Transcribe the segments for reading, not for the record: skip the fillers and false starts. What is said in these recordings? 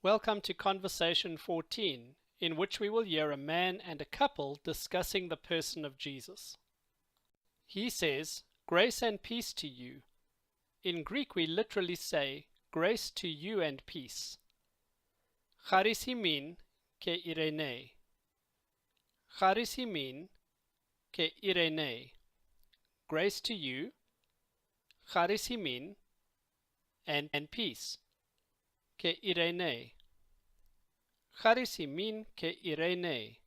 Welcome to Conversation 14, in which we will hear a man and a couple discussing the person of Jesus. He says, "Grace and peace to you." In Greek we literally say, "Grace to you and peace." Charisimin ke irene. Charisimin ke irene. Grace to you, charisimin, and peace. Ke irene. Charisimin ke irene.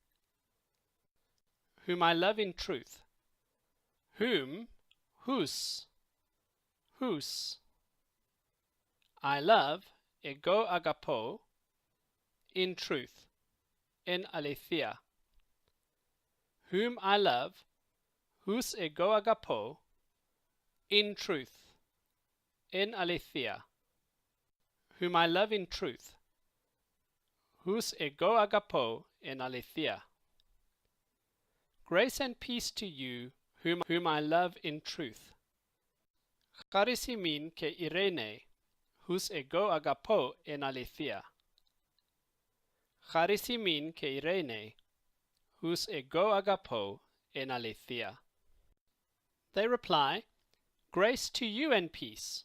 Whom I love in truth. Whom, whose. I love, ego agapo, in truth, en aletheia. Whom I love, whose ego agapo, in truth, en aletheia. Whom I love in truth, whose ego agapo, en aletheia. Grace and peace to you, whom I love in truth. Charisimin ke irene, whose ego agapo, en aletheia. Charisimin ke irene, whose ego agapo, en aletheia. They reply, "Grace to you and peace."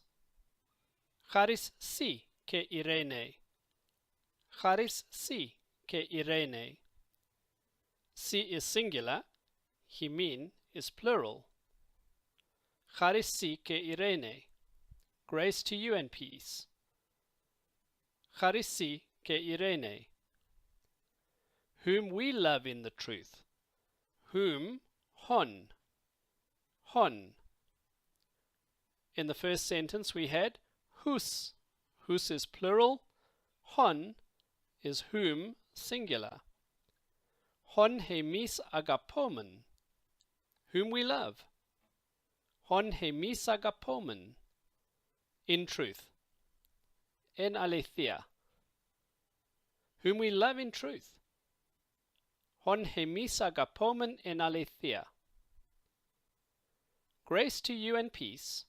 Charis si ke irene. Charis si ke irene. Si is singular, himin is plural. Charis si ke irene. Grace to you and peace. Charis si ke irene. Whom we love in the truth. Whom, hon. In the first sentence we had whose. Whose is plural. Hon is whom, singular. Hon hemis agapomen. Whom we love. Hon hemis agapomen. In truth. En aletheia. Whom we love in truth. Hon hemis agapomen en aletheia. Grace to you and peace.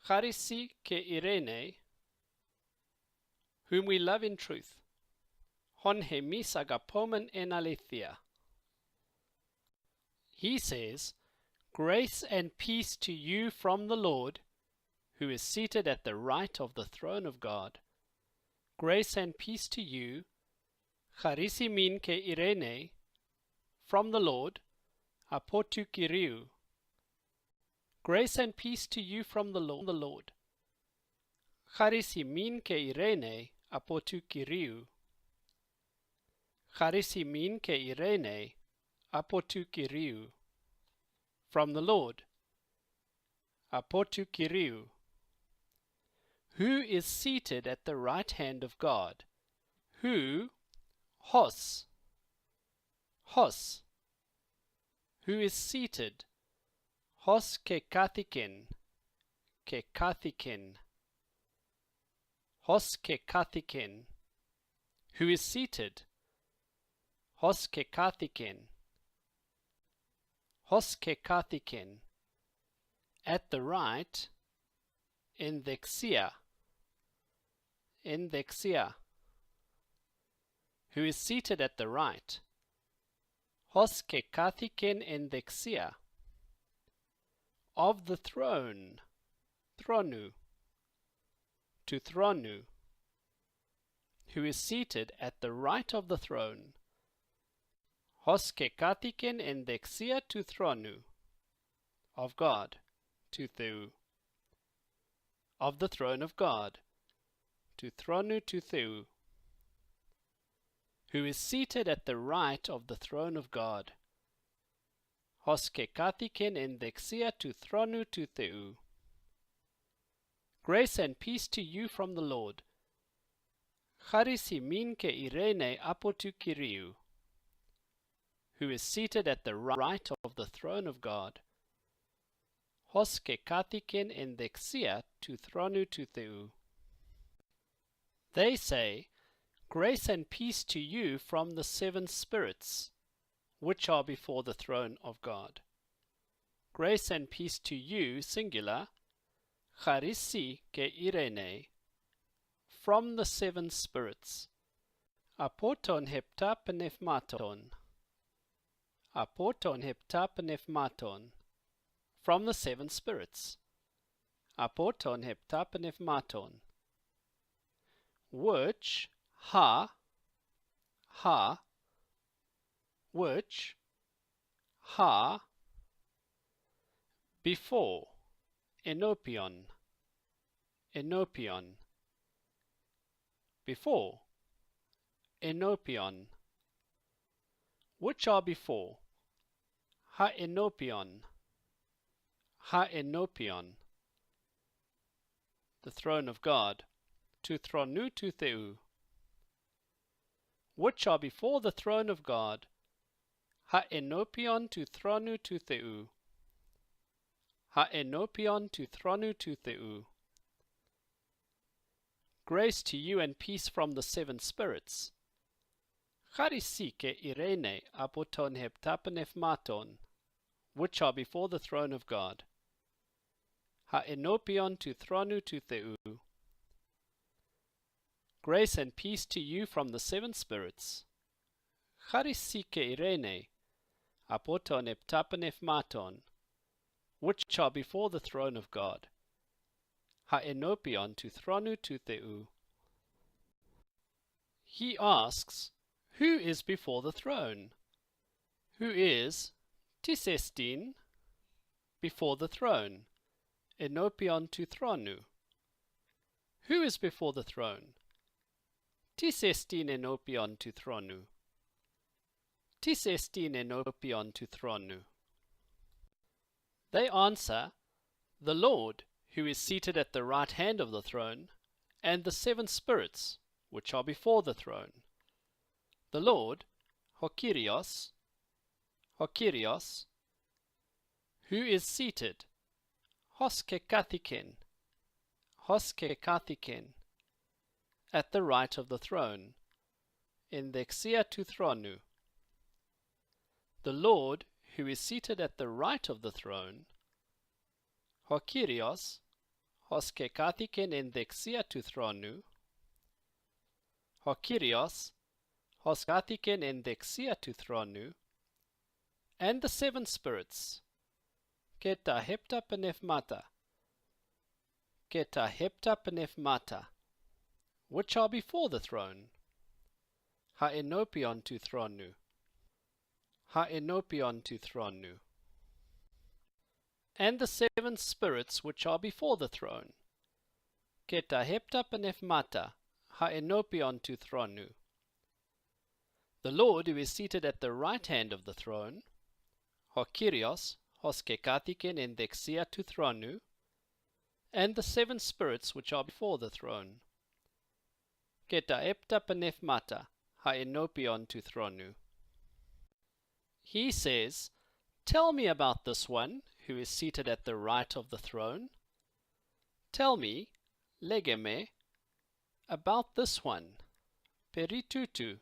Charisi ke irene. Whom we love in truth. Hon hemis agapomen en aletheia. He says, "Grace and peace to you from the Lord, who is seated at the right of the throne of God. Grace and peace to you, charisimin ke irene, from the Lord, apotu Kyriou. Grace and peace to you from the Lord. Charisimin ke irene, apotu Kyriou. Charisimin ke irene, apotu Kyriou. From the Lord, apotu Kyriou. Who is seated at the right hand of God? Who, hos. Who is seated? Hos ke kathiken. Hos ke kathiken. Who is seated? Hos ke kathiken. Hos ke kathiken. At the right, en dexia. Who is seated at the right? Hos ke kathiken en dexia. Of the throne. Thronu. To thronu. Who is seated at the right of the throne. Hos ke kathiken en dexia to thronu. Of God. To theu. Of the throne of God. To thronu to theu. Who is seated at the right of the throne of God. Hos ke kathiken en dexia to thronu to theu. Grace and peace to you from the Lord. Charisimin ke irene apotu Kyriou. Who is seated at the right of the throne of God. Hos ke kathiken en dexia to thronu to theu. They say, "Grace and peace to you from the seven spirits, which are before the throne of God." Grace and peace to you, singular, charisi ke irene, from the seven spirits. Aporton hepta pneummaton. Aporton hepta pneummaton. From the seven spirits. Aporton hepta pneummaton. Which, which, before, enopion, before, enopion. Which are before? Ha enopion, the throne of God, to thronu to theu. Which are before the throne of God, ha enopion to thronu to theu. Ha enopion to thronu to theu. Grace to you and peace from the seven spirits. Charisike irene apoton heptapenepmaton, which are before the throne of God. Ha enopion to thronu to theu. Grace and peace to you from the seven spirits. Charisike irene apoton heptapenepmaton, which are before the throne of God. Ha enopion to thronu to theu. He asks, who is before the throne? Who is tisestin before the throne? Enopion to thronu. Who is before the throne? Tisestin enopion to thronu. Tisestin enopion to thronu. They answer, the Lord, who is seated at the right hand of the throne, and the seven spirits, which are before the throne. The Lord, Hokyrios, who is seated, Hoskekathiken, at the right of the throne, in dexia to thronu. The Lord, who is seated at the right of the throne, Hokyrios, Hoskekathiken in dexia to thronu. Hokyrios, Hoskathiken in dexia to thronu. And the seven spirits, Keta hepta penepmata, which are before the throne. Ha enopion to thronu. And the seven spirits which are before the throne. Keta hepta penepmata, ha enopion to thronu. The Lord who is seated at the right hand of the throne, Hokyrios, Hoskekathiken in dexia to thronu, and the seven spirits which are before the throne. Keta hepta penepmata, ha enopion to thronu. He says, tell me about this one who is seated at the right of the throne. Tell me, legeme, about this one, peritutu.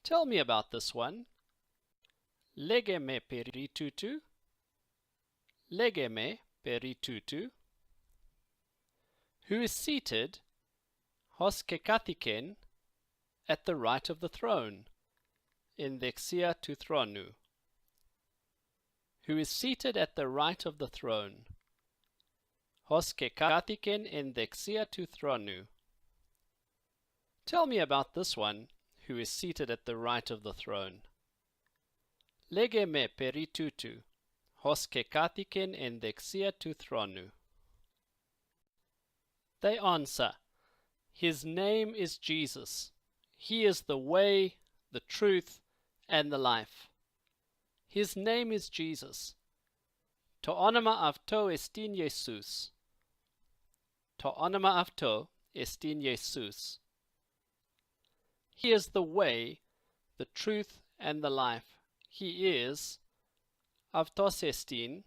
Tell me about this one, legeme peritutu, who is seated, Hoskekathiken, at the right of the throne, in dexia to thronu. Who is seated at the right of the throne, Hoskekathiken in dexia to thronu. Tell me about this one who is seated at the right of the throne. Legeme peritutu, Hoskekathiken in dexia to thronu. They answer, his name is Jesus. He is the way, the truth, and the life. His name is Jesus. To onoma avto estin Jesus. To onoma avto estin Jesus. He is the way, the truth, and the life. He is avtos estin,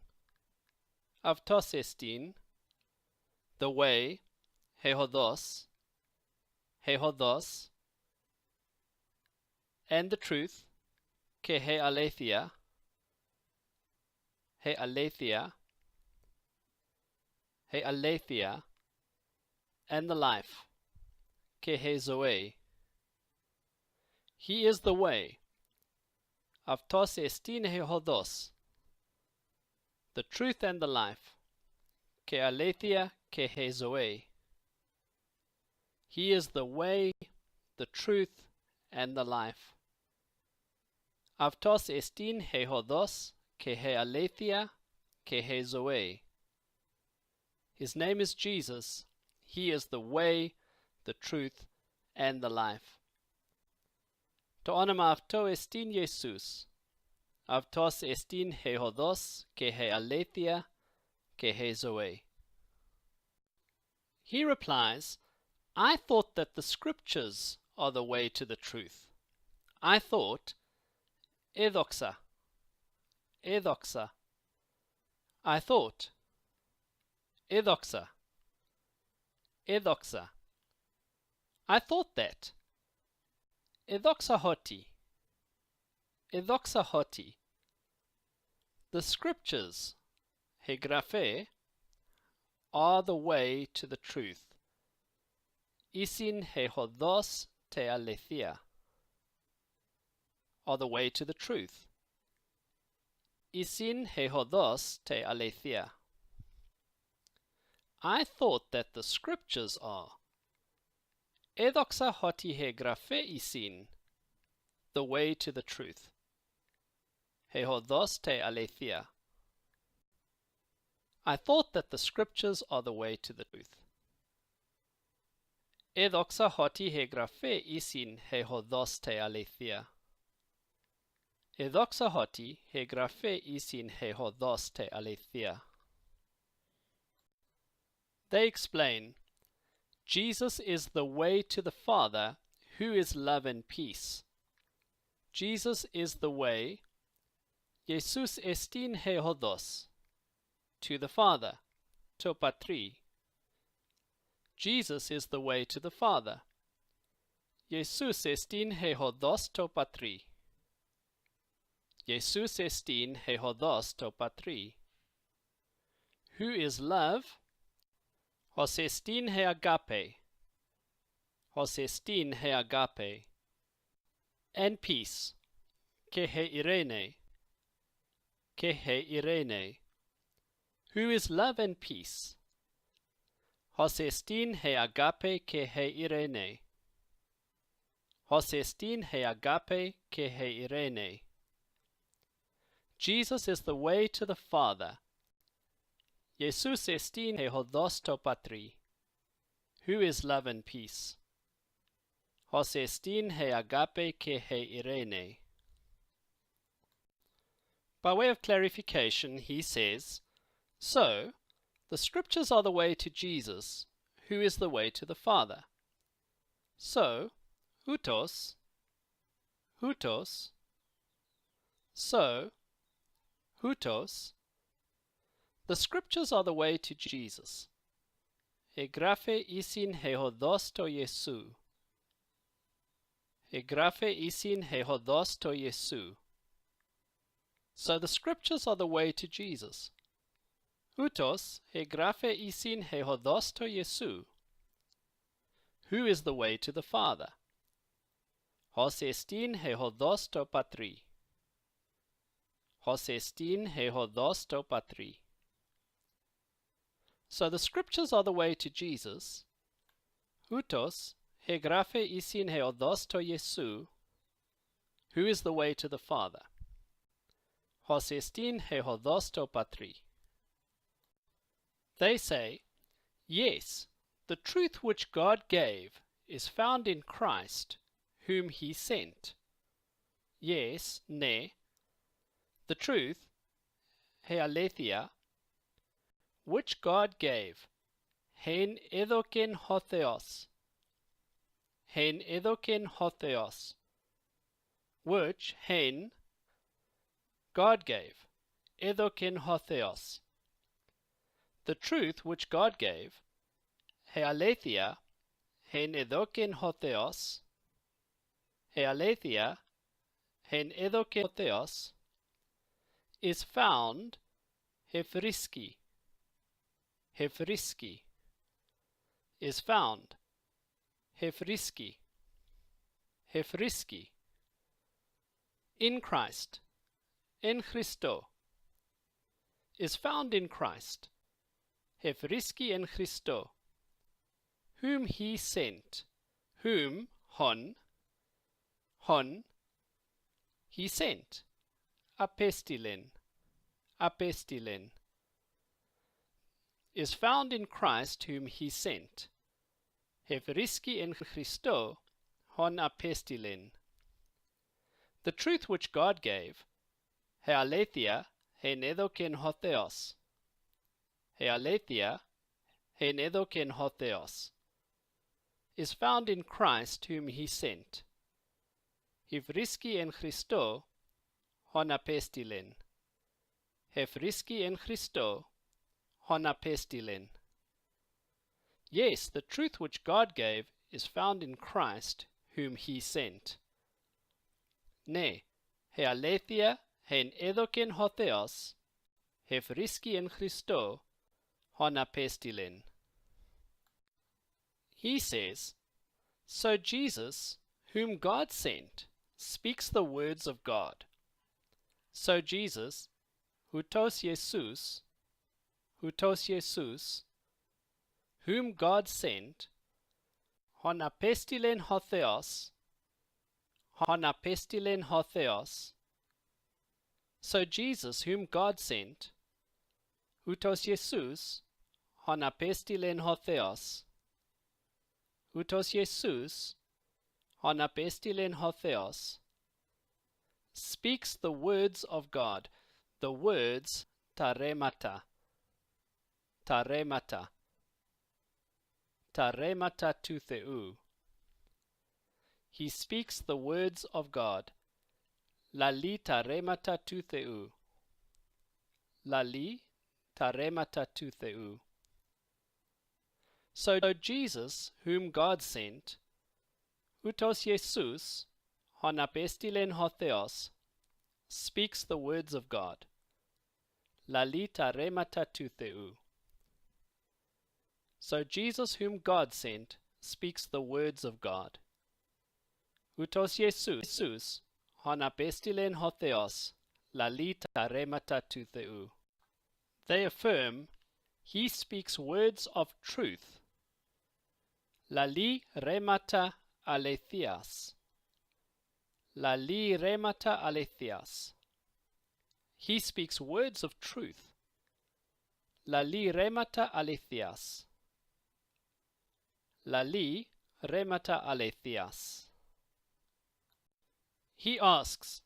the way, hehodos, and the truth, ke he aletheia, he aletheia, and the life, ke he zoe. He is the way, avtos estin he hodos, the truth and the life, ke aletheia, ke he zoe. He is the way, the truth, and the life. Avtos estin he hodos, ke he aletheia, ke he zoe. His name is Jesus. He is the way, the truth, and the life. To onoma avto estin Jesus. Avtos estin he hodos, ke he aletheia, ke he zoe. He replies, I thought that the scriptures are the way to the truth. I thought, edoxa. I thought, edoxa. I thought that. Edoxa hoti. The scriptures, he graphe, are the way to the truth. Isin he hodos te aletheia, are the way to the truth. Isin he hodos te aletheia. I thought that the scriptures are. Edoxa hoti he graphe isin, the way to the truth. He hodos te aletheia. I thought that the scriptures are the way to the truth. Edoxa hoti he graphe isin he hodos te aletheia. Edoxa hoti he graphe isin he hodos te aletheia. They explain, Jesus is the way to the Father, who is love and peace. Jesus is the way, Jesus estin he hodos, to the Father, to patri. Jesus is the way to the Father. Jesus estin he hodos to patri. Jesus estin he hodos to patri. Who is love? Hos estin he agape. Hos estin he agape. And peace. Ke he irene. Ke he irene. Who is love and peace? Hos estin he agape ke he irene. Hos estin he agape ke he irene. Jesus is the way to the Father. Jesus estin he hodos to patri. Who is love and peace? Hos estin he agape ke he irene. By way of clarification, he says, so, the scriptures are the way to Jesus, who is the way to the Father. So, hutos. So, hutos. The scriptures are the way to Jesus. He graphe isin he hodos to Jesu. He graphe isin he hodos to Jesu. So the scriptures are the way to Jesus. Hutos he graphe isin he hodos to Jesu. Who is the way to the Father? Hos estin he hodos to patri. Hos estin he hodos to patri. So the scriptures are the way to Jesus. Hutos he graphe isin he hodos to Jesu. Who is the way to the Father? Hos estin he hodos to patri. They say, yes, the truth which God gave is found in Christ, whom he sent. Yes, ne. The truth, he aletheia, which God gave, hen edoken hotheos. Hen edoken hotheos. Which, hen, God gave, edoken hotheos. The truth which God gave, he aletheia, hen edoken hotheos, he aletheia, hen edoken hotheos, is found, he friski. Hefriski, is found. Hefriski, Hefriski. In Christ, en Christo, is found in Christ. Hefriski en Christo, whom he sent, whom, hon, he sent. Apestilen, apestilen, is found in Christ whom he sent. Hefriski en Christo, hon apestilen. The truth which God gave, he aletheia, he nedoken hotheos. He aletheia, he nedoken hotheos, is found in Christ whom he sent. Hefriski en Christo, hon apestilen. Hefriski en Christo, hon apestilen. Yes, the truth which God gave is found in Christ whom he sent. Ne, he aletheia, hen edoken hotheos, hefriski en Christo, hon apestilen. He says, so Jesus, whom God sent, speaks the words of God. So Jesus, hutos Jesus, whom God sent, hon apestilen hotheos, so Jesus, whom God sent, hutos Jesus, hon apestilen hotheos, hutos Jesus, hon apestilen hotheos, speaks the words of God, the words taremata, taremata tu theou. He speaks the words of God. Lali taremata tu theou. Lali taremata tu theou. So Jesus, whom God sent, hutos Jesus, hon apestilen hotheos, speaks the words of God. Lali taremata tu theou. So Jesus, whom God sent, speaks the words of God. Hutos Jesus, hon apestilen hotheos, lali taremata tu theou. They affirm, he speaks words of truth. Lali remata alethias. Lali remata alethias. He speaks words of truth. Lali remata alethias. Lali remata alethias. He asks,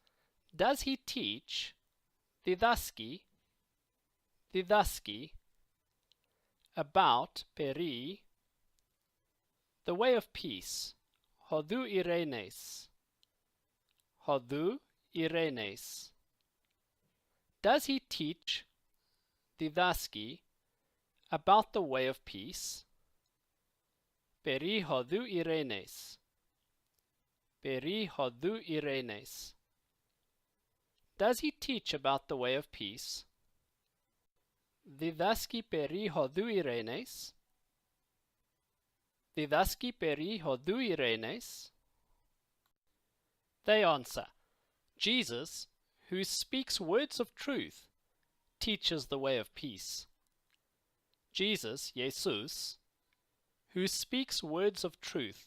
does he teach didaski about peri, the way of peace, hodou irenes. Does he teach didaski about the way of peace? Peri hodou irenes. Peri hodou irenes. Does he teach about the way of peace? Didaski peri hodou irenes. Didaski peri hodou irenes. They answer, Jesus, who speaks words of truth, teaches the way of peace. Jesus, Jesus, who speaks words of truth,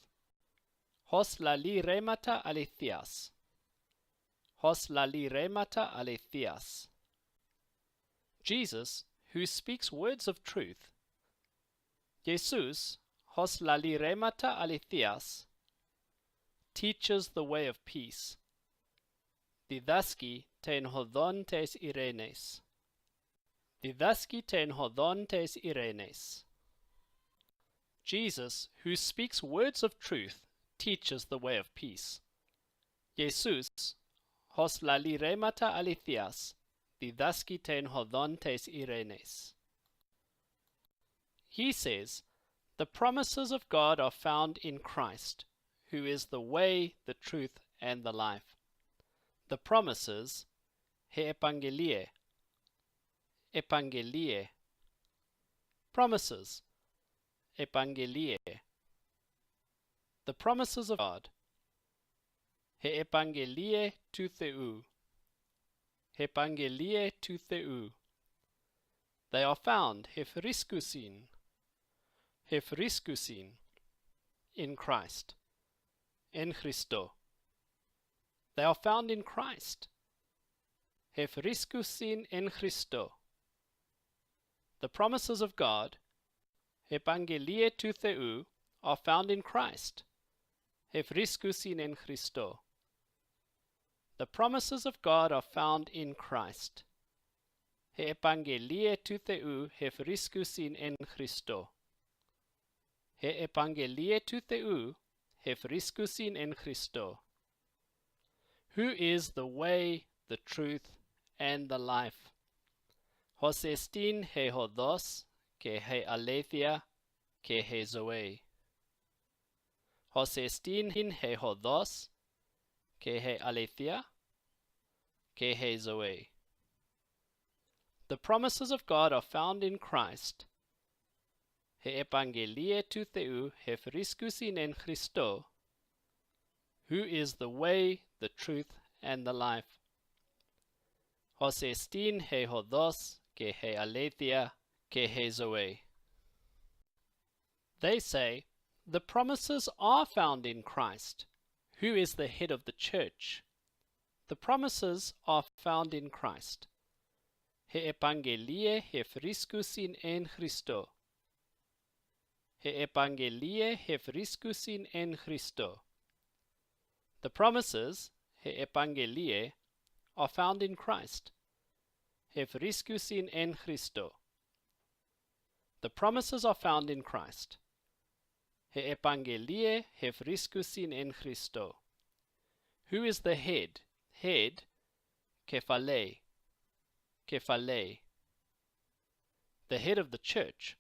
hos lali remata alethias. Hos lali remata alethias. Jesus, who speaks words of truth. Jesus, hos lali remata alethias, teaches the way of peace. Didaski ten hodon tes irenes. Didaski ten hodon tes irenes. Jesus, who speaks words of truth, teaches the way of peace. Jesus, hos lali remata alethias, didaski ten hodon tes irenes. He says, the promises of God are found in Christ, who is the way, the truth, and the life. The promises, he epangelie, Promises. Epangelie. The promises of God. He epangelie tu theou. Epangelie tu theou. They are found, hefriskusin, in Christ, en Christo. They are found in Christ, hefriskusin en Christo. The promises of God, epangelie tu theou, are found in Christ, hefriskusin en Christo. The promises of God are found in Christ. He epangelie tu theou hefriskusin en Christo. He epangelie tu theou hefriskusin en Christo. Who is the way, the truth, and the life? Hosestin he hodos, ke he aletheia, ke he zoe. Hosestin he hodos, ke he aletheia, ke he zoe. The promises of God are found in Christ. He epangelie tu theou hefriskusin en Christo, who is the way, the truth, and the life. Hosestin he hodos, ke he aletheia, ke he zoe. They say, the promises are found in Christ, who is the head of the church. The promises are found in Christ. He epangelie hefriskusin en Christo. He epangelie hefriskusin en Christo. The promises, he epangelie, are found in Christ. Hefriskusin en Christo. The promises are found in Christ. He epangelie hefriskusin en Christo. Who is the head? Head, kephale. Kephale. The head of the church.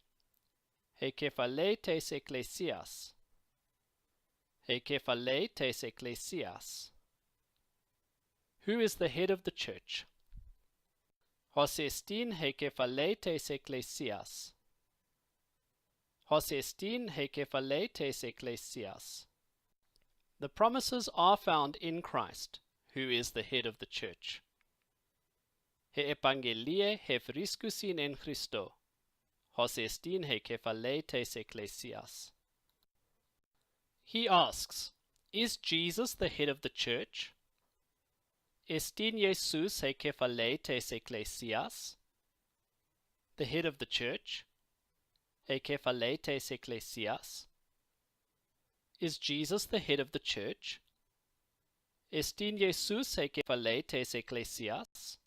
He kephale tes ecclesias. He kephale tes ecclesias. Who is the head of the church? Hosestin he kephale tes ecclesias. Hosestin he kephale tes ecclesias. The promises are found in Christ, who is the head of the church. He epangelie hefriskusin en Christo. Hosestin he kephale tes ecclesias. He asks, is Jesus the head of the church? Estin Jesus he kephale tes ecclesias? The head of the church? He kephale tes ecclesias? Is Jesus the head of the church? Estin Jesus he kephale tes ecclesias?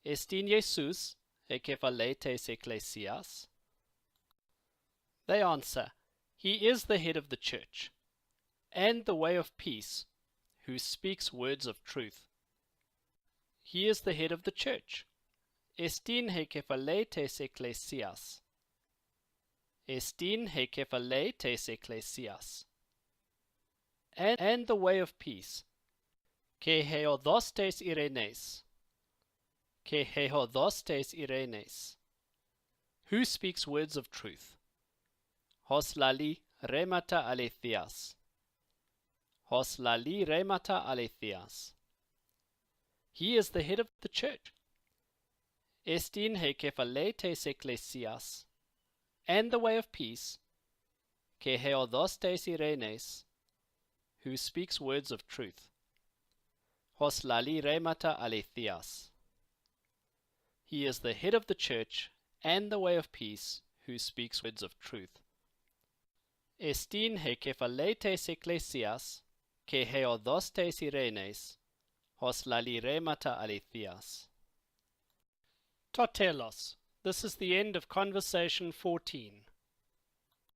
Estin Jesus he kephale tes ecclesias? They answer, he is the head of the church, and the way of peace, who speaks words of truth. He is the head of the church. Estin he kephale tes ecclesias. Estin he kephale tes ecclesias. And the way of peace, ke he hodos tes irenes. Ke he hodos tes irenes. Who speaks words of truth? Hoslali remata alethias. Hoslali remata alethias. He is the head of the church. Estin he kephale tes ecclesias. And the way of peace, ke he hodos tes irenes. Who speaks words of truth. Hoslali remata alethias. He is the head of the church and the way of peace, who speaks words of truth. Estin he kephale tes ecclesias, ke he hodos tes irenes, hoslali remata alethias. Totelos. This is the end of Conversation 14.